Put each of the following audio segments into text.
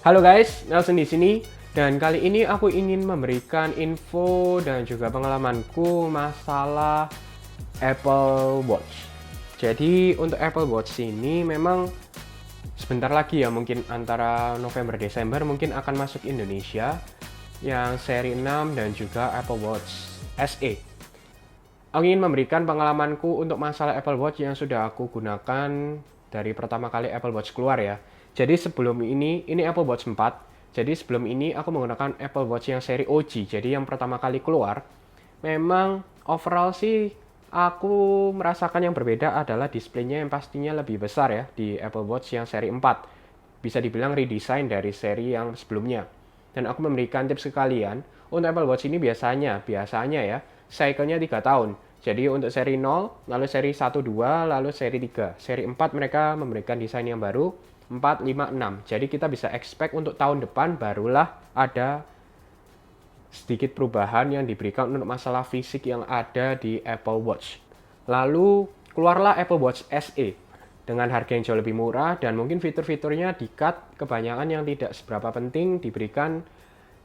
Halo guys, Nelson di sini. Dan kali ini aku ingin memberikan info dan juga pengalamanku masalah Apple Watch. Jadi untuk Apple Watch ini memang sebentar lagi ya, mungkin antara November Desember mungkin akan masuk Indonesia yang seri 6 dan juga Apple Watch SE. Aku ingin memberikan pengalamanku untuk masalah Apple Watch yang sudah aku gunakan dari pertama kali Apple Watch keluar ya. Jadi sebelum ini Apple Watch 4. Jadi sebelum ini aku menggunakan Apple Watch yang seri OG. Jadi yang pertama kali keluar. Memang overall sih aku merasakan yang berbeda adalah displaynya yang pastinya lebih besar ya di Apple Watch yang seri 4. Bisa dibilang redesign dari seri yang sebelumnya. Dan aku memberikan tips ke kalian, untuk Apple Watch ini biasanya ya, cycle-nya 3 tahun. Jadi untuk seri 0, lalu seri 1, 2, lalu seri 3. Seri 4 mereka memberikan desain yang baru, 4, 5, 6. Jadi kita bisa expect untuk tahun depan barulah ada sedikit perubahan yang diberikan untuk masalah fisik yang ada di Apple Watch. Lalu keluarlah Apple Watch SE dengan harga yang jauh lebih murah dan mungkin fitur-fiturnya di-cut kebanyakan yang tidak seberapa penting diberikan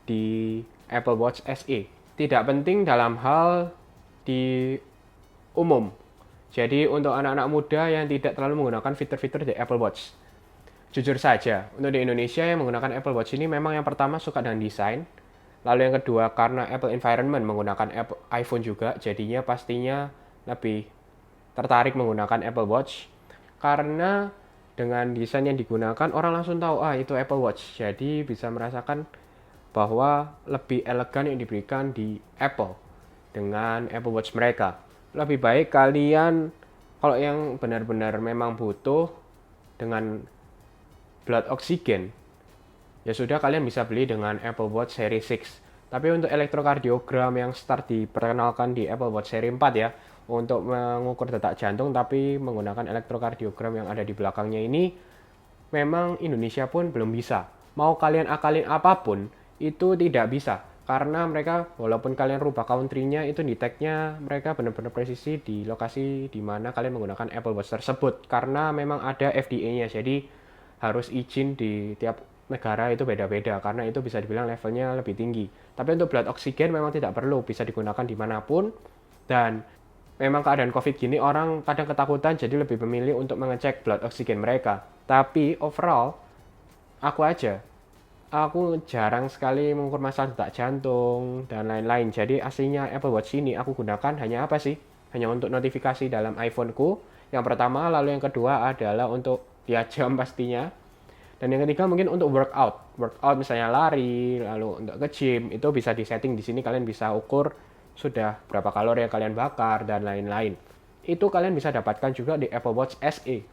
di Apple Watch SE. Tidak penting dalam hal di umum. Jadi untuk anak-anak muda yang tidak terlalu menggunakan fitur-fitur di Apple Watch. Jujur saja, untuk di Indonesia yang menggunakan Apple Watch ini memang yang pertama suka dengan desain. Lalu yang kedua karena Apple Environment menggunakan iPhone juga, jadinya pastinya lebih tertarik menggunakan Apple Watch. Karena dengan desain yang digunakan orang langsung tahu itu Apple Watch. Jadi bisa merasakan bahwa lebih elegan yang diberikan di Apple dengan Apple Watch mereka. Lebih baik kalian kalau yang benar-benar memang butuh dengan blood oxygen, ya sudah kalian bisa beli dengan Apple Watch seri 6. Tapi untuk elektrokardiogram yang start diperkenalkan di Apple Watch seri 4 ya, untuk mengukur detak jantung tapi menggunakan elektrokardiogram yang ada di belakangnya ini, memang Indonesia pun belum bisa. Mau kalian akalin apapun, itu tidak bisa. Karena mereka, walaupun kalian rubah country-nya, itu detect-nya mereka benar-benar presisi di lokasi di mana kalian menggunakan Apple Watch tersebut. Karena memang ada FDA-nya, jadi harus izin di tiap negara itu beda-beda. Karena itu bisa dibilang levelnya lebih tinggi. Tapi untuk blood oxygen memang tidak perlu, bisa digunakan dimanapun. Dan memang keadaan COVID gini orang kadang ketakutan jadi lebih memilih untuk mengecek blood oxygen mereka. Tapi overall, aku jarang sekali mengukur masalah detak jantung dan lain-lain. Jadi aslinya Apple Watch ini aku gunakan hanya apa sih? Hanya untuk notifikasi dalam iPhone-ku. Yang pertama, lalu yang kedua adalah untuk lihat jam pastinya. Dan yang ketiga mungkin untuk workout. Workout misalnya lari, lalu untuk ke gym, itu bisa disetting di sini, kalian bisa ukur sudah berapa kalori yang kalian bakar dan lain-lain. Itu kalian bisa dapatkan juga di Apple Watch SE.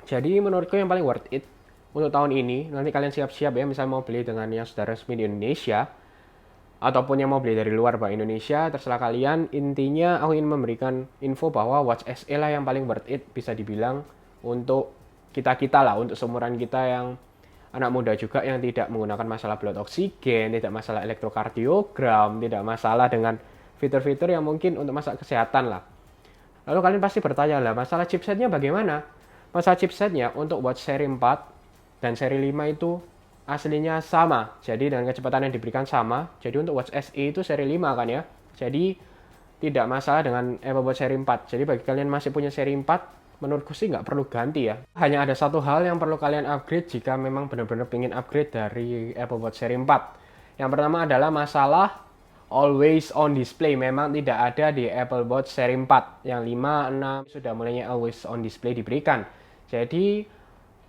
Jadi menurutku yang paling worth it untuk tahun ini, nanti kalian siap-siap ya, misalnya mau beli dengan yang sudah resmi di Indonesia, ataupun yang mau beli dari luar Pak Indonesia, terserah kalian. Intinya aku ingin memberikan info bahwa Watch SE lah yang paling worth it, bisa dibilang untuk kita-kita lah, untuk seumuran kita yang anak muda juga yang tidak menggunakan masalah blood oxygen, tidak masalah elektrokardiogram, tidak masalah dengan fitur-fitur yang mungkin untuk masalah kesehatan lah. Lalu kalian pasti bertanya lah, masalah chipsetnya bagaimana? Masalah chipsetnya untuk Watch seri 4 dan seri 5 itu aslinya sama. Jadi dengan kecepatan yang diberikan sama. Jadi untuk Watch SE itu seri 5 kan ya. Jadi tidak masalah dengan Apple Watch seri 4. Jadi bagi kalian masih punya seri 4, menurutku sih nggak perlu ganti ya. Hanya ada satu hal yang perlu kalian upgrade jika memang benar-benar ingin upgrade dari Apple Watch seri 4. Yang pertama adalah masalah always on display. Memang tidak ada di Apple Watch seri 4. Yang 5, 6 sudah mulainya always on display diberikan. Jadi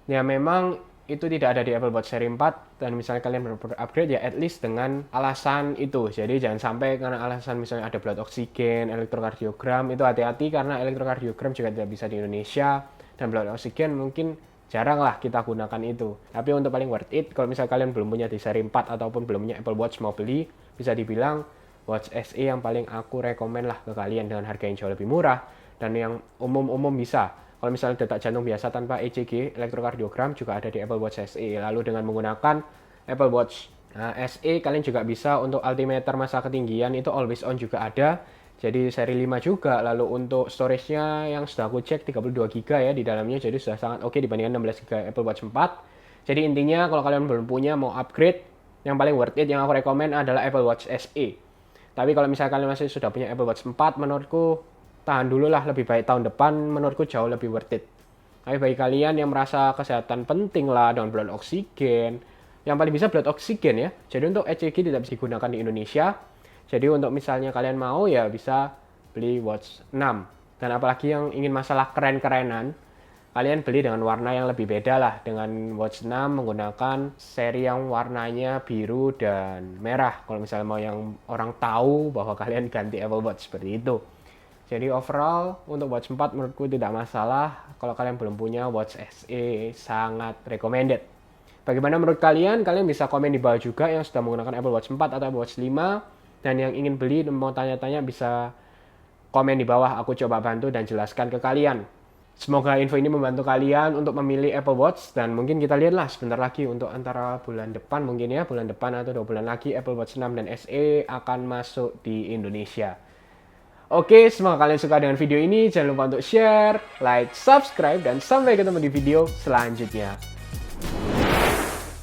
ya memang itu tidak ada di Apple Watch seri 4 dan misalnya kalian upgrade ya at least dengan alasan itu. Jadi jangan sampai karena alasan misalnya ada blood oxygen, elektrokardiogram, itu hati-hati karena elektrokardiogram juga tidak bisa di Indonesia dan blood oxygen mungkin jarang lah kita gunakan itu. Tapi untuk paling worth it, kalau misalnya kalian belum punya di seri 4 ataupun belum punya Apple Watch mau beli, bisa dibilang Watch SE yang paling aku rekomen lah ke kalian dengan harga yang jauh lebih murah dan yang umum-umum bisa. Kalau misalnya detak jantung biasa tanpa ECG, elektrokardiogram juga ada di Apple Watch SE. Lalu dengan menggunakan Apple Watch SE, kalian juga bisa untuk altimeter masa ketinggian itu always on juga ada. Jadi seri 5 juga. Lalu untuk storage-nya yang sudah aku cek 32 GB ya di dalamnya. Jadi sudah sangat oke dibandingkan 16 GB Apple Watch 4. Jadi intinya kalau kalian belum punya mau upgrade, yang paling worth it yang aku rekomen adalah Apple Watch SE. Tapi kalau misalnya kalian masih sudah punya Apple Watch 4, menurutku tahan dulu lah, lebih baik tahun depan, menurutku jauh lebih worth it. Tapi bagi kalian yang merasa kesehatan penting lah dengan blood oksigen, yang paling bisa blood oksigen ya. Jadi untuk ECG tidak bisa digunakan di Indonesia. Jadi untuk misalnya kalian mau ya bisa beli watch 6. Dan apalagi yang ingin masalah keren-kerenan, kalian beli dengan warna yang lebih beda lah. Dengan watch 6 menggunakan seri yang warnanya biru dan merah. Kalau misalnya mau yang orang tahu bahwa kalian ganti Apple Watch seperti itu. Jadi overall untuk watch 4 menurutku tidak masalah. Kalau kalian belum punya watch SE sangat recommended. Bagaimana menurut kalian? Kalian bisa komen di bawah juga yang sudah menggunakan Apple Watch 4 atau Apple Watch 5. Dan yang ingin beli dan mau tanya-tanya bisa komen di bawah, aku coba bantu dan jelaskan ke kalian. Semoga info ini membantu kalian untuk memilih Apple Watch, dan mungkin kita lihatlah sebentar lagi untuk antara bulan depan mungkin ya, bulan depan atau 2 bulan lagi Apple Watch 6 dan SE akan masuk di Indonesia. Oke, semoga kalian suka dengan video ini. Jangan lupa untuk share, like, subscribe, dan sampai ketemu di video selanjutnya.